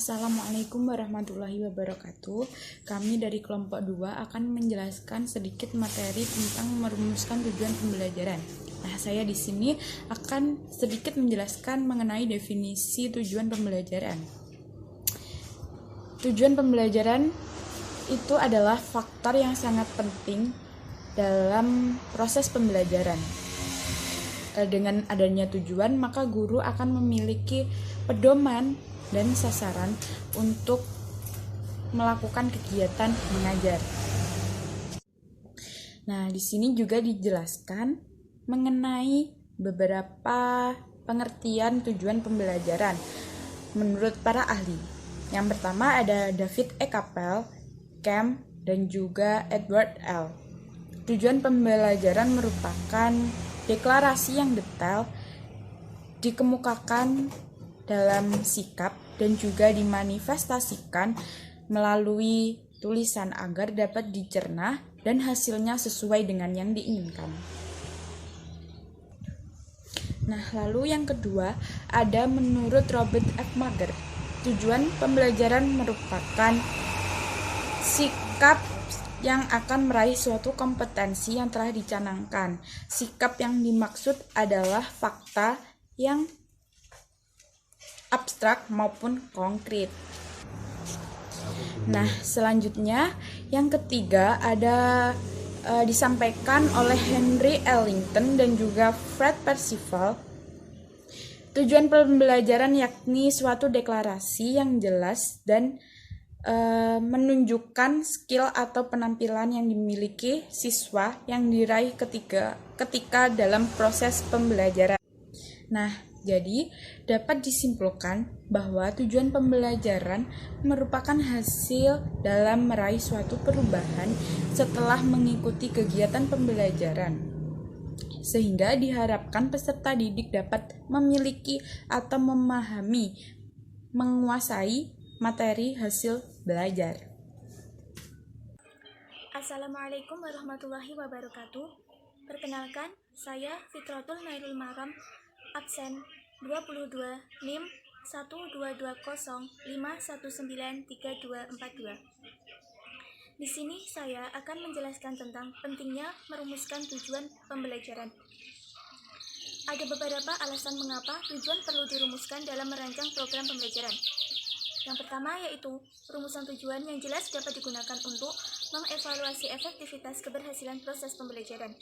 Assalamualaikum warahmatullahi wabarakatuh. Kami dari kelompok 2 akan menjelaskan sedikit materi tentang merumuskan tujuan pembelajaran. Nah, saya di sini akan sedikit menjelaskan mengenai definisi tujuan pembelajaran. Tujuan pembelajaran itu adalah faktor yang sangat penting dalam proses pembelajaran. Dengan adanya tujuan, maka guru akan memiliki pedoman dan sasaran untuk melakukan kegiatan mengajar. Nah, di sini juga dijelaskan mengenai beberapa pengertian tujuan pembelajaran menurut para ahli. Yang pertama ada David E. Kapel, Camp, dan juga Edward L. Tujuan pembelajaran merupakan deklarasi yang detail dikemukakan dalam sikap dan juga dimanifestasikan melalui tulisan agar dapat dicerna dan hasilnya sesuai dengan yang diinginkan. Nah, lalu yang kedua ada menurut Robert F. Mager, tujuan pembelajaran merupakan sikap yang akan meraih suatu kompetensi yang telah dicanangkan. Sikap yang dimaksud adalah fakta yang abstrak maupun konkret. Nah, selanjutnya yang ketiga ada disampaikan oleh Henry Ellington dan juga Fred Percival. Tujuan pembelajaran yakni suatu deklarasi yang jelas dan menunjukkan skill atau penampilan yang dimiliki siswa yang diraih ketika dalam proses pembelajaran. Nah, jadi, dapat disimpulkan bahwa tujuan pembelajaran merupakan hasil dalam meraih suatu perubahan setelah mengikuti kegiatan pembelajaran, sehingga diharapkan peserta didik dapat memiliki atau memahami, menguasai materi hasil belajar. Assalamualaikum warahmatullahi wabarakatuh. Perkenalkan, saya Fitratul Nairul Maram, absen 22 NIM 12205193242. Di sini saya akan menjelaskan tentang pentingnya merumuskan tujuan pembelajaran. Ada beberapa alasan mengapa tujuan perlu dirumuskan dalam merancang program pembelajaran. Yang pertama yaitu rumusan tujuan yang jelas dapat digunakan untuk mengevaluasi efektivitas keberhasilan proses pembelajaran.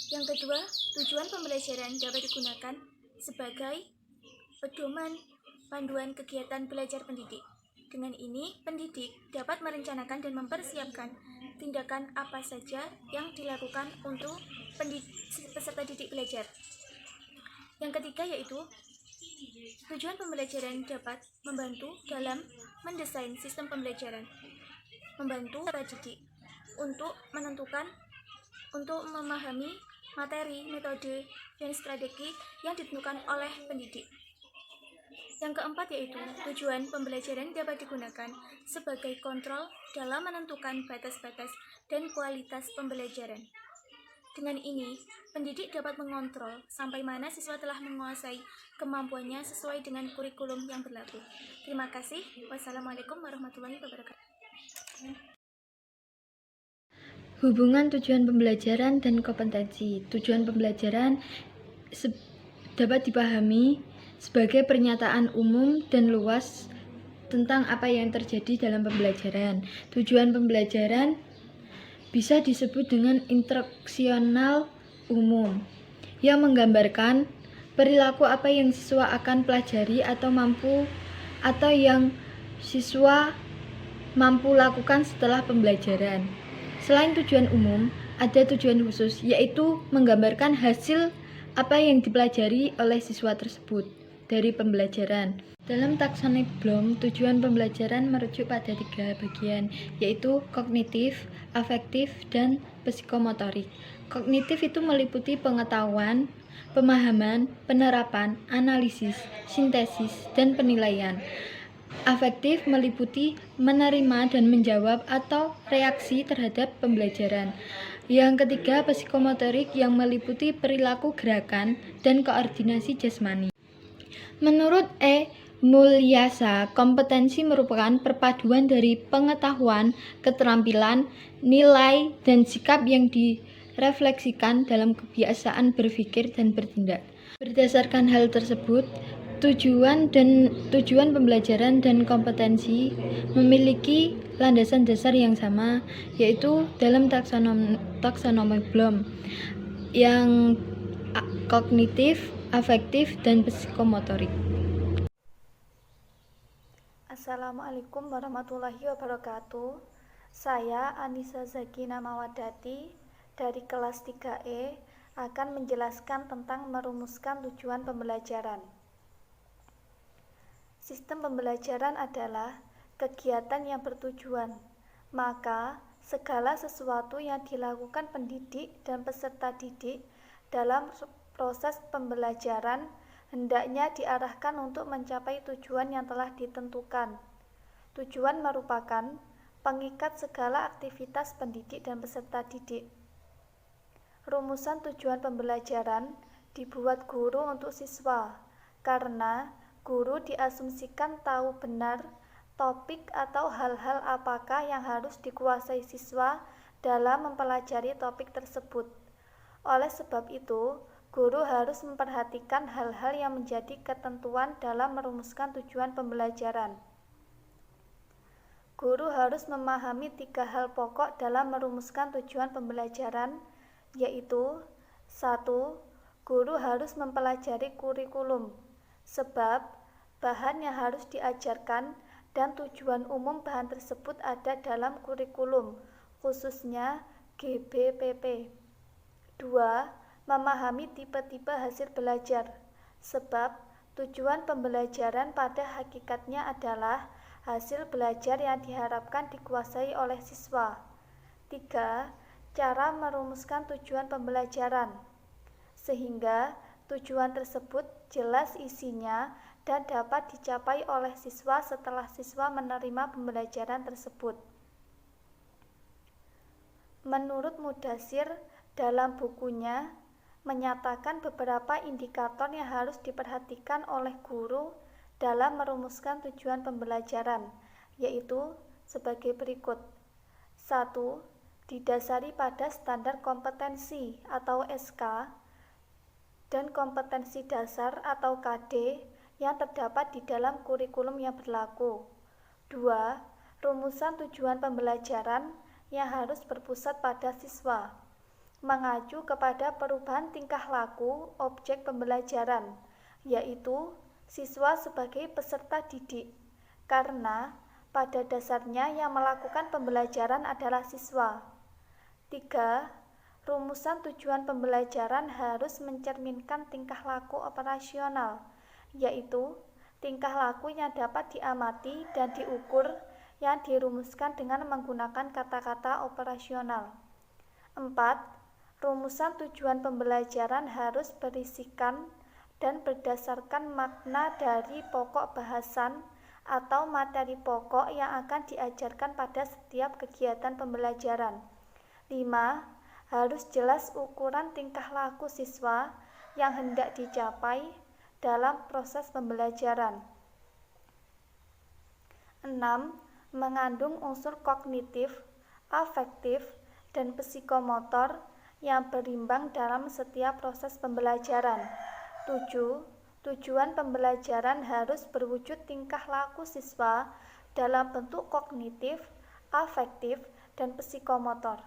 Yang kedua, tujuan pembelajaran dapat digunakan sebagai pedoman panduan kegiatan belajar pendidik. Dengan ini, pendidik dapat merencanakan dan mempersiapkan tindakan apa saja yang dilakukan untuk peserta didik belajar. Yang ketiga yaitu, tujuan pembelajaran dapat membantu dalam mendesain sistem pembelajaran, membantu peserta didik untuk memahami materi, metode, dan strategi yang ditentukan oleh pendidik. Yang keempat yaitu, tujuan pembelajaran dapat digunakan sebagai kontrol dalam menentukan batas-batas dan kualitas pembelajaran. Dengan ini, pendidik dapat mengontrol sampai mana siswa telah menguasai kemampuannya sesuai dengan kurikulum yang berlaku. Terima kasih. Wassalamualaikum warahmatullahi wabarakatuh. Hubungan tujuan pembelajaran dan kompetensi. Tujuan pembelajaran dapat dipahami sebagai pernyataan umum dan luas tentang apa yang terjadi dalam pembelajaran. Tujuan pembelajaran bisa disebut dengan instruksional umum yang menggambarkan perilaku apa yang siswa akan pelajari atau yang siswa mampu lakukan setelah pembelajaran. Selain tujuan umum, ada tujuan khusus, yaitu menggambarkan hasil apa yang dipelajari oleh siswa tersebut dari pembelajaran. Dalam taksonomi Bloom, tujuan pembelajaran merujuk pada 3 bagian, yaitu kognitif, afektif, dan psikomotorik. Kognitif itu meliputi pengetahuan, pemahaman, penerapan, analisis, sintesis, dan penilaian. Afektif meliputi menerima dan menjawab atau reaksi terhadap pembelajaran. Yang ketiga, psikomotorik yang meliputi perilaku gerakan dan koordinasi jasmani. Menurut E. Mulyasa, kompetensi merupakan perpaduan dari pengetahuan, keterampilan, nilai, dan sikap yang direfleksikan dalam kebiasaan berpikir dan bertindak. Berdasarkan hal tersebut, tujuan pembelajaran dan kompetensi memiliki landasan dasar yang sama, yaitu dalam taksonomi Bloom yang kognitif, afektif, dan psikomotorik. Assalamualaikum warahmatullahi wabarakatuh. Saya Anissa Zakina Mawadati dari kelas 3E akan menjelaskan tentang merumuskan tujuan pembelajaran. Sistem pembelajaran adalah kegiatan yang bertujuan, maka segala sesuatu yang dilakukan pendidik dan peserta didik dalam proses pembelajaran hendaknya diarahkan untuk mencapai tujuan yang telah ditentukan. Tujuan merupakan pengikat segala aktivitas pendidik dan peserta didik. Rumusan tujuan pembelajaran dibuat guru untuk siswa, karena guru diasumsikan tahu benar topik atau hal-hal apakah yang harus dikuasai siswa dalam mempelajari topik tersebut. Oleh sebab itu, guru harus memperhatikan hal-hal yang menjadi ketentuan dalam merumuskan tujuan pembelajaran. Guru harus memahami 3 hal pokok dalam merumuskan tujuan pembelajaran, yaitu 1. Guru harus mempelajari kurikulum, sebab bahan yang harus diajarkan dan tujuan umum bahan tersebut ada dalam kurikulum, khususnya GBPP. 2. Memahami tipe-tipe hasil belajar, sebab tujuan pembelajaran pada hakikatnya adalah hasil belajar yang diharapkan dikuasai oleh siswa. 3. Cara merumuskan tujuan pembelajaran, sehingga tujuan tersebut jelas isinya dan dapat dicapai oleh siswa setelah siswa menerima pembelajaran tersebut. Menurut Mudasir, dalam bukunya menyatakan beberapa indikator yang harus diperhatikan oleh guru dalam merumuskan tujuan pembelajaran, yaitu sebagai berikut. 1. Didasari pada standar kompetensi atau SK dan kompetensi dasar atau KD yang terdapat di dalam kurikulum yang berlaku. 2. Rumusan tujuan pembelajaran yang harus berpusat pada siswa, mengacu kepada perubahan tingkah laku objek pembelajaran, yaitu siswa sebagai peserta didik, karena pada dasarnya yang melakukan pembelajaran adalah siswa. 3. Rumusan tujuan pembelajaran harus mencerminkan tingkah laku operasional, yaitu tingkah laku yang dapat diamati dan diukur yang dirumuskan dengan menggunakan kata-kata operasional. 4. Rumusan tujuan pembelajaran harus berisikan dan berdasarkan makna dari pokok bahasan atau materi pokok yang akan diajarkan pada setiap kegiatan pembelajaran. 5. Harus jelas ukuran tingkah laku siswa yang hendak dicapai dalam proses pembelajaran. 6. Mengandung unsur kognitif, afektif, dan psikomotor yang berimbang dalam setiap proses pembelajaran. 7. Tujuan pembelajaran harus berwujud tingkah laku siswa dalam bentuk kognitif, afektif, dan psikomotor.